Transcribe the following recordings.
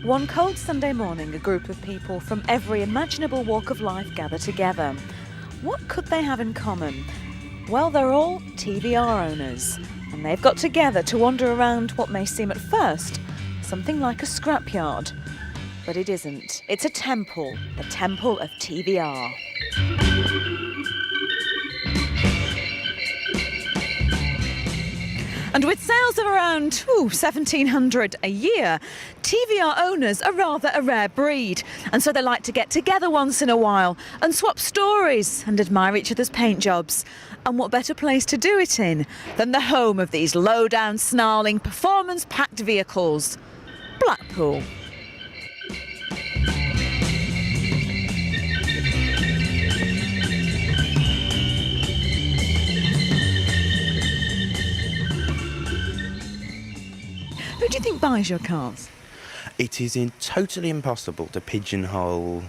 One cold Sunday morning, a group of people from every imaginable walk of life gather together. What could they have in common? Well, they're all TVR owners, and they've got together to wander around what may seem at first something like a scrapyard. But it isn't. It's a temple, the Temple of TVR. And with sales of around 1,700 a year, TVR owners are rather a rare breed. And so they like to get together once in a while and swap stories and admire each other's paint jobs. And what better place to do it in than the home of these low-down, snarling, performance-packed vehicles? Blackpool. Who do you think buys your cars? It is totally impossible to pigeonhole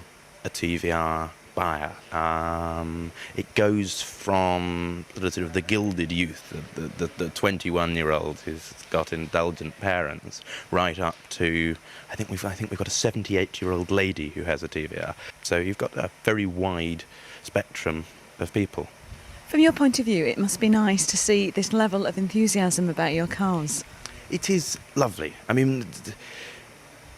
a TVR buyer. It goes from sort of the gilded youth, the 21-year-old who's got indulgent parents, right up to I think we've got a 78-year-old lady who has a TVR. So you've got a very wide spectrum of people. From your point of view, it must be nice to see this level of enthusiasm about your cars. It is lovely. I mean,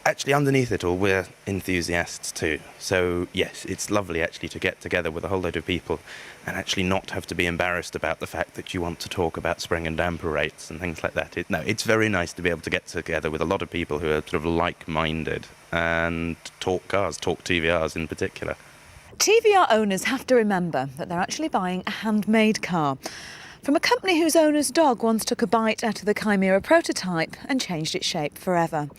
actually, underneath it all, we're enthusiasts too. So, yes, it's lovely actually to get together with a whole load of people and actually not have to be embarrassed about the fact that you want to talk about spring and damper rates and things like that. It's very nice to be able to get together with a lot of people who are sort of like-minded and talk cars, talk TVRs in particular. TVR owners have to remember that they're actually buying a handmade car from a company whose owner's dog once took a bite out of the Chimera prototype and changed its shape forever.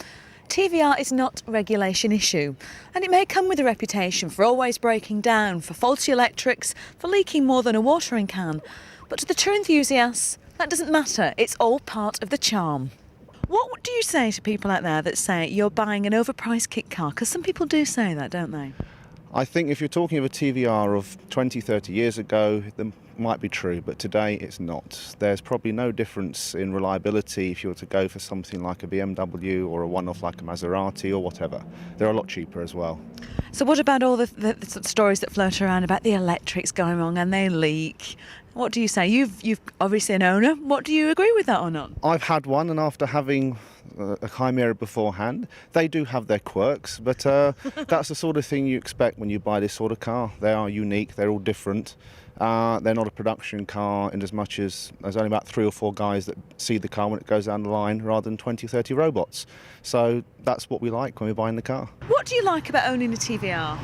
TVR is not a regulation issue, and it may come with a reputation for always breaking down, for faulty electrics, for leaking more than a watering can. But to the true enthusiasts, that doesn't matter. It's all part of the charm. What do you say to people out there that say you're buying an overpriced kit car? Because some people do say that, don't they? I think if you're talking of a TVR of 20, 30 years ago, that might be true, but today it's not. There's probably no difference in reliability if you were to go for something like a BMW or a one-off like a Maserati or whatever. They're a lot cheaper as well. So what about all the sort of stories that float around about the electrics going wrong and they leak? What do you say? You've obviously an owner. What do you agree with that or not? I've had one, and after having a Chimera beforehand, they do have their quirks, but that's the sort of thing you expect when you buy this sort of car. They are unique, they're all different. They're not a production car in as much as there's only about 3 or 4 guys that see the car when it goes down the line rather than 20, 30 robots. So that's what we like when we're buying the car. What do you like about owning a TVR?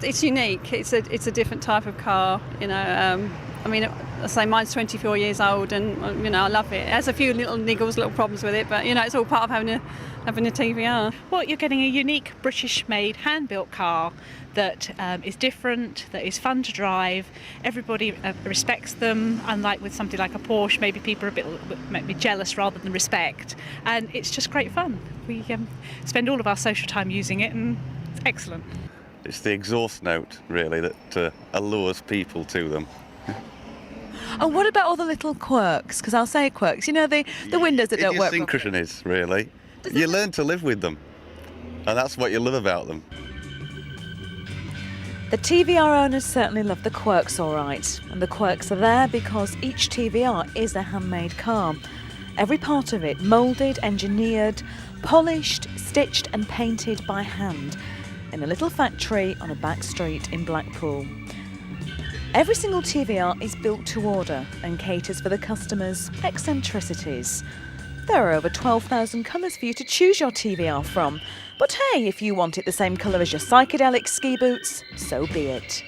It's unique. It's a different type of car, you know. I mean, I say mine's 24 years old, and you know, I love it. It has a few little niggles, little problems with it, but you know, it's all part of having a TVR. Well, you're getting a unique British-made, hand-built car that is different, that is fun to drive. Everybody respects them, unlike with something like a Porsche, maybe people are a bit maybe jealous rather than respect. And it's just great fun. We spend all of our social time using it, and it's excellent. It's the exhaust note, really, that allures people to them. And what about all the little quirks? Because I'll say quirks. You know, the windows that don't work properly. Idiosyncrasies, really. You learn to live with them, and that's what you love about them. The TVR owners certainly love the quirks, all right. And the quirks are there because each TVR is a handmade car. Every part of it moulded, engineered, polished, stitched and painted by hand in a little factory on a back street in Blackpool. Every single TVR is built to order and caters for the customer's eccentricities. There are over 12,000 colours for you to choose your TVR from. But hey, if you want it the same colour as your psychedelic ski boots, so be it.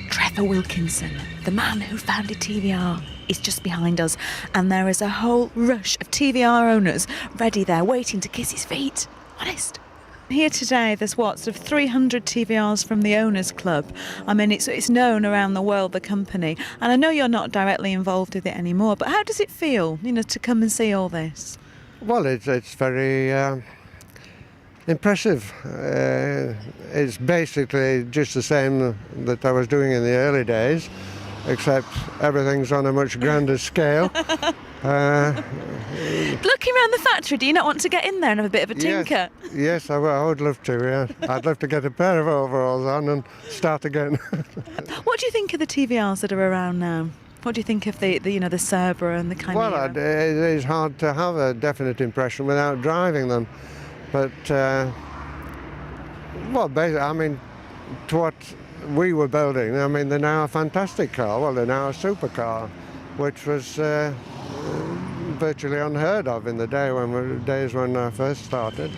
Trevor Wilkinson, the man who founded TVR, is just behind us, and there is a whole rush of TVR owners ready there waiting to kiss his feet. Honest. Here today, there's sort of 300 TVRs from the Owners Club. I mean, it's known around the world, the company. And I know you're not directly involved with it anymore, but how does it feel, you know, to come and see all this? Well, it's very impressive. It's basically just the same that I was doing in the early days, except everything's on a much grander scale. Looking around the factory, do you not want to get in there and have a bit of a tinker? Yes, I would love to, yeah. I'd love to get a pair of overalls on and start again. What do you think of the TVRs that are around now? What do you think of the Cerber and the Chimera? Well, it is hard to have a definite impression without driving them. But, well, basically, I mean, to what we were building, I mean, they're now a fantastic car. Well, they're now a supercar, which was virtually unheard of in the days when I first started.